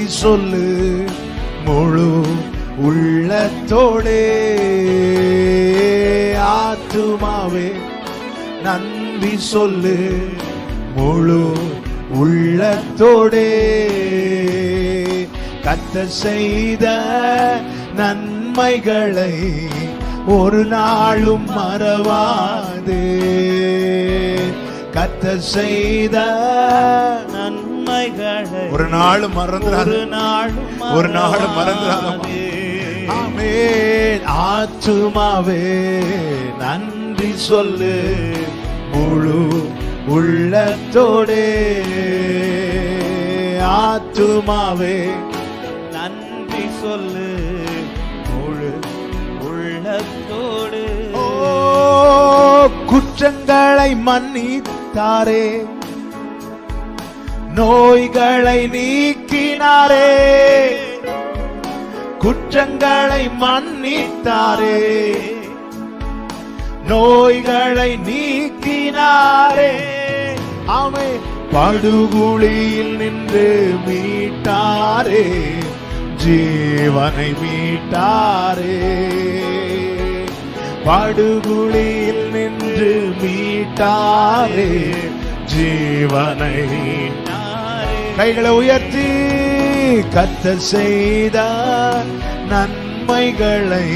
நன்றி சொல்லு முழு உள்ளத்தோடே. ஆத்துமாவே நன்றி சொல்லு முழு உள்ளத்தோடே. கர்த்தர் செய்த நன்மைகளை ஒரு நாளும் மறவாதே. கர்த்தர் செய்த நன்மைகளை ஒரு நாளும் மறந்துடாது, ஒரு நாளும் மறந்துடாதே. ஆமென். ஆத்துமாவே நன்றி சொல்லு முழு உள்ளத்தோடே. ஆத்துமாவே நன்றி சொல்லு முழு உள்ளத்தோடு. ஓ, குற்றங்களை மன்னித்தாரே, நோய்களை நீக்கினாரே. குற்றங்களை மன்னித்தாரே, நோய்களை நீக்கினாரே. ஆமென். படுகுழியில் நின்று மீட்டாரே, ஜீவனை மீட்டாரே. படுகுழியில் நின்று மீட்டாரே, ஜீவனை மீட்டாரே. கைகளை உயர்த்தி கர்த்தர் செய்த நன்மைகளை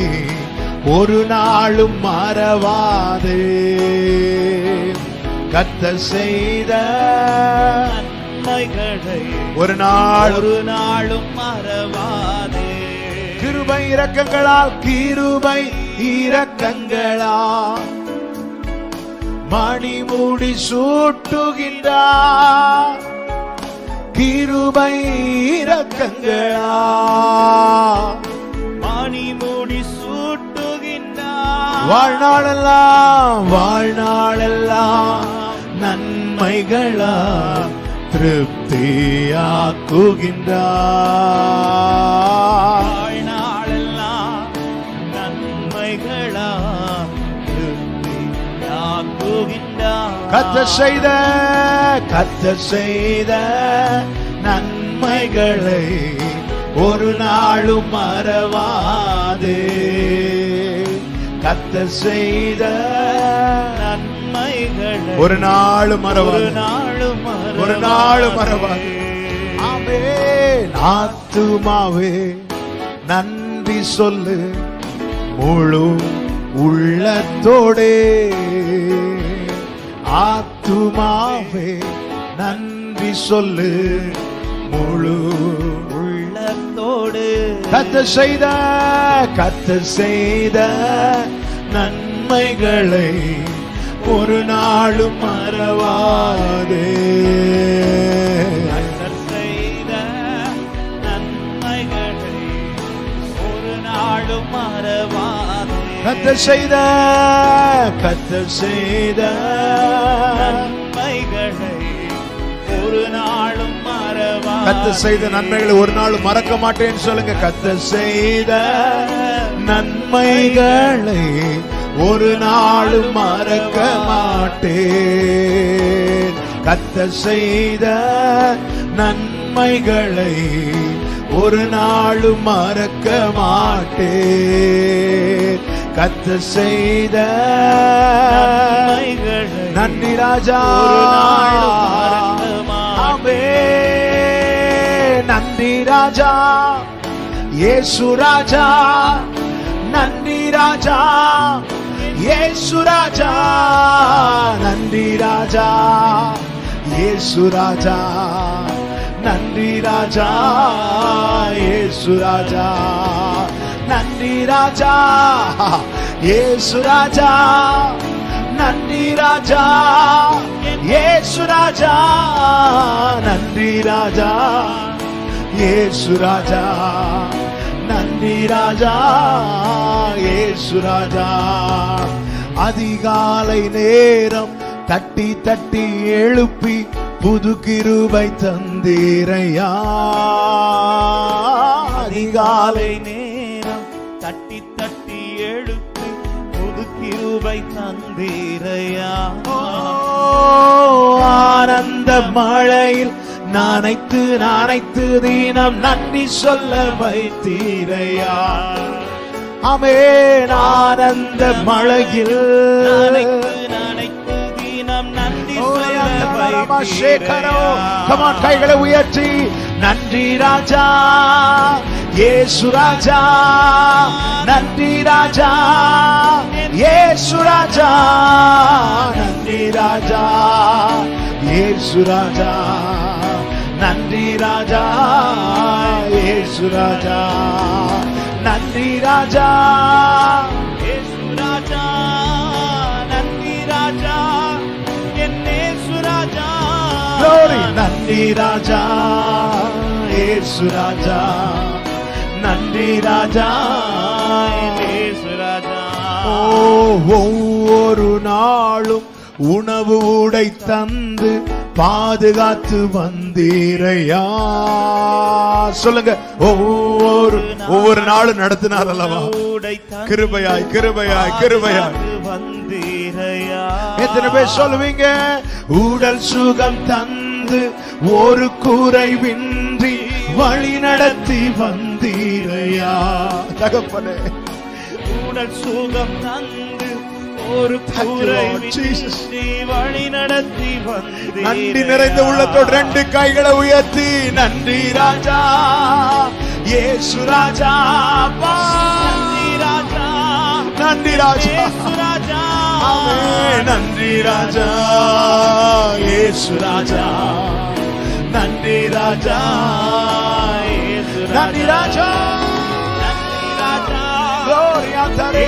ஒரு நாளும் மறவாதே. கர்த்தர் செய்த நன்மைகளை ஒரு நாளும் மறவாதே. கிருபை இரக்கங்களால், கிருபை இரக்கங்களால் மணிமுடி சூட்டுகின்றார். கிருபை இரக்கங்களால் மணிமுடி சூட்டுகின்றார். வாழ்நாளெல்லாம், வாழ்நாளெல்லாம் நன்மைகளா திருப்தியாக்குகின்றார். வாழ்நாளெல்லாம் நன்மைகளா திருப்தியாக்குகின்றார். கர்த்தர் செய்த நன்மைகளை ஒரு நாளும் மறவாதே. கர்த்தர் செய்த நன்மைகளை ஒரு நாளும் மறவாதே, ஒரு நாளும் மறவாதே. ஆமென். ஆத்துமாவே நன்றி சொல்லு முழு உள்ளத்தோடே. ஆத்துமாவே நன்றி சொல்லு முழு உள்ளத்தோடு. கர்த்தர் செய்த நன்மைகளை ஒரு நாளும் மறவாதே. கர்த்தர் செய்த நன்மைகளை ஒரு நாளும் மறவாதே. கர்த்தர் செய்த நன்மைகளை ஒரு நாளும் மறவாதே. கர்த்தர் செய்த நன்மைகளை ஒரு நாளும் மறக்க மாட்டேன்னு சொல்லுங்க. கர்த்தர் செய்த நன்மைகளை ஒரு நாளும் மறக்க மாட்டேன். கர்த்தர் செய்த நன்மைகளை ஒரு நாளும் மறக்க மாட்டேன். கர்த்தர் செய்த நன்மைகளை. நன்றி ராஜா. ஆமென். நன்றி ராஜா, இயேசு ராஜா. நன்றி ராஜா, இயேசு ராஜா. நன்றி ராஜா, இயேசு ராஜா. நன்றி ராஜா, இயேசு ராஜா. நன்றி ராஜா, இயேசு ராஜா. நன்றி ராஜா, இயேசு ராஜா. நன்றி ராஜா, இயேசு ராஜா. நன்றி ராஜா, இயேசு ராஜா. அதிகாலை நேரம் தட்டி தட்டி எழுப்பி புது கிருபை தந்தீரையா. அதிகாலை நேரம் தட்டி தட்டி எழுப்பி புது கிருபை தந்தீரையா. ஆனந்த மழையில் நானைத்து தினம் நன்றி சொல்ல வைத்தீரையா. ஆமென். ஆனந்த மழையில் நானைத்து தினம் நன்றி சொல்ல வைத்தீரையா. Come on, கைகளை உயர்த்தி நன்றி ராஜா இயேசு ராஜா, நன்றி ராஜா இயேசு ராஜா, நன்றி ராஜா இயேசு ராஜா, நன்றி ராஜா இயேசு ராஜா, நன்றி ராஜா இயேசு ராஜா, நன்றி ராஜா என் இயேசு ராஜா. Glory. நன்றி ராஜா இயேசு ராஜா, நன்றி ராஜா இயேசு ராஜா. ஒவ்வொரு நாளும் உணவு உடை தந்து பாதுகாத்து வந்தீரையா. சொல்லுங்க. ஒவ்வொரு நாளும் நடத்தினார் அல்லவா. கிருபையாய் கிருபையாய் கிருபையாய் வந்தீரையா. எத்தனை பேர் சொல்லுவீங்க? உடல் சுகம் தந்து ஒரு குறைவின்றி வழி நடத்தி வந்தீரையா. தகப்பனே, உடல் சுகம் தந்து ஒரு குறைவின்றி வழி நடத்தி வந்தீரையா. நன்றி நிறைந்த உள்ளத்தோடு ரெண்டு கைகளை உயர்த்தி நன்றி ராஜா இயேசு ராஜா, நன்றி ராஜா, நன்றி ராஜா இயேசு ராஜா. ஆமென். நன்றி ராஜா இயேசு ராஜா, நன்றி ராஜா இயேசு நன்றி ராஜா. நன்றி ராஜா. Gloria a te,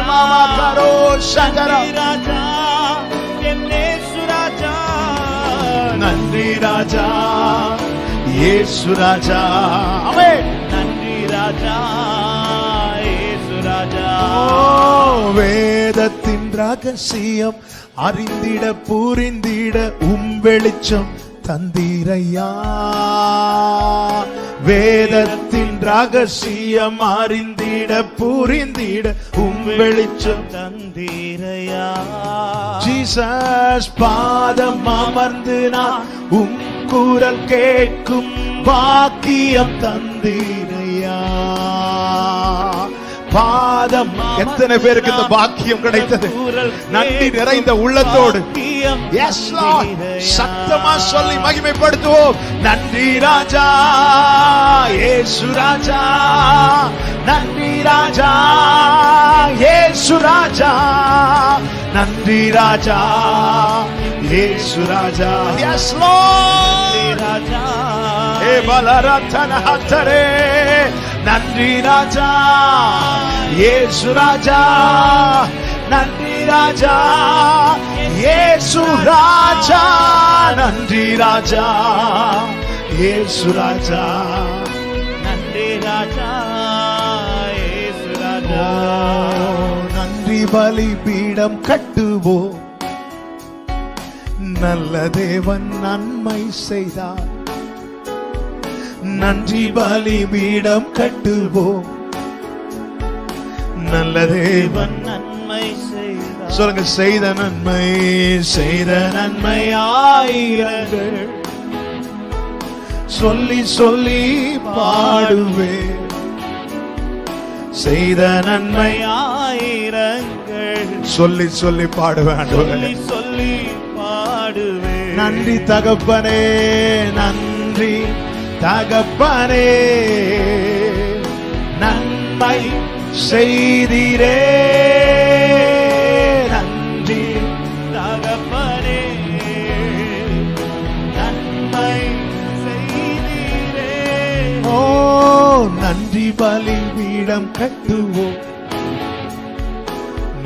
Mama Caro Shangara. நன்றி ராஜா என் இயேசு ராஜா. நன்றி ராஜா இயேசு ராஜா. ஆமென். நன்றி ராஜா இயேசு ராஜா. வேதத்தின் ரகசியம் அறிந்திட புரிந்திட வெளிச்சம் தந்தீரையா. வேதத்தின் ரகசியம் அறிந்திட புரிந்திட வெளிச்சம் தந்தீரையா. ஜீசஸ் பாதம் அமர்ந்து நான் குரல் கேட்கும் பாக்கியம் தந்தீரையா. பாதம். எத்தனை பேருக்கு இந்த பாக்கியம் கிடைத்தது? நன்றி நிறைந்த உள்ளத்தோடு சத்தமா சொல்லி மகிமைப்படுத்துவோம். நன்றி ராஜா இயேசு ராஜா, நன்றி ராஜா இயேசு ராஜா, நன்றி ராஜா இயேசு ராஜா. Yes Lord. ராஜா ஏ பலரத்தன ஹத்தரே. நன்றி ராஜா இயேசு ராஜா, நன்றி ராஜா இயேசு ராஜா, நன்றி ராஜா இயேசு ராஜா, நன்றி ராஜா இயேசு ராஜா. நன்றி பலிபீடம் கட்டுவோம், நல்ல தேவன் நன்மை செய்தார். நன்றி பலிபீடம் கட்டுவோம், நல்ல தேவன் நன்மை செய்தார். சொல்லுங்க. செய்த நன்மை ஆயிரங்கள் சொல்லி சொல்லி பாடுவே. செய்த நன்மை ஆயிரங்கள் சொல்லி சொல்லி பாடுவேன். சொல்லி சொல்லி பாடுவே. நன்றி தகப்பனே, நன்றி தகப்பனே, நன்மை செய்தீரே. நன்றி தகப்பனே, நன்மை செய்தீரே. ஓ நன்றி பலிபீடம் கட்டுவோம்,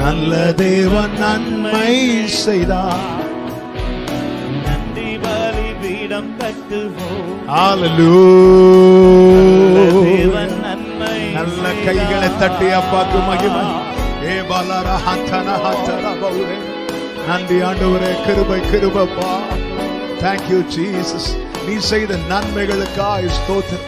நல்ல தேவன் நன்மை செய்தார். நன்றி பலிபீடம் கட்டுவோம், ஹalleluya. நன்மை நல்ல கைகளை தட்டி அப்பாக்கு மகிமை. ஏ பாலர ஹத்தன ஹத்தன பௌரே. நன்றி ஆண்டவரே, கிருபை கிருபைப்பா. Thank you Jesus. நீ செய்த நன்மைகளுக்காய் ஸ்தோத்திரம்.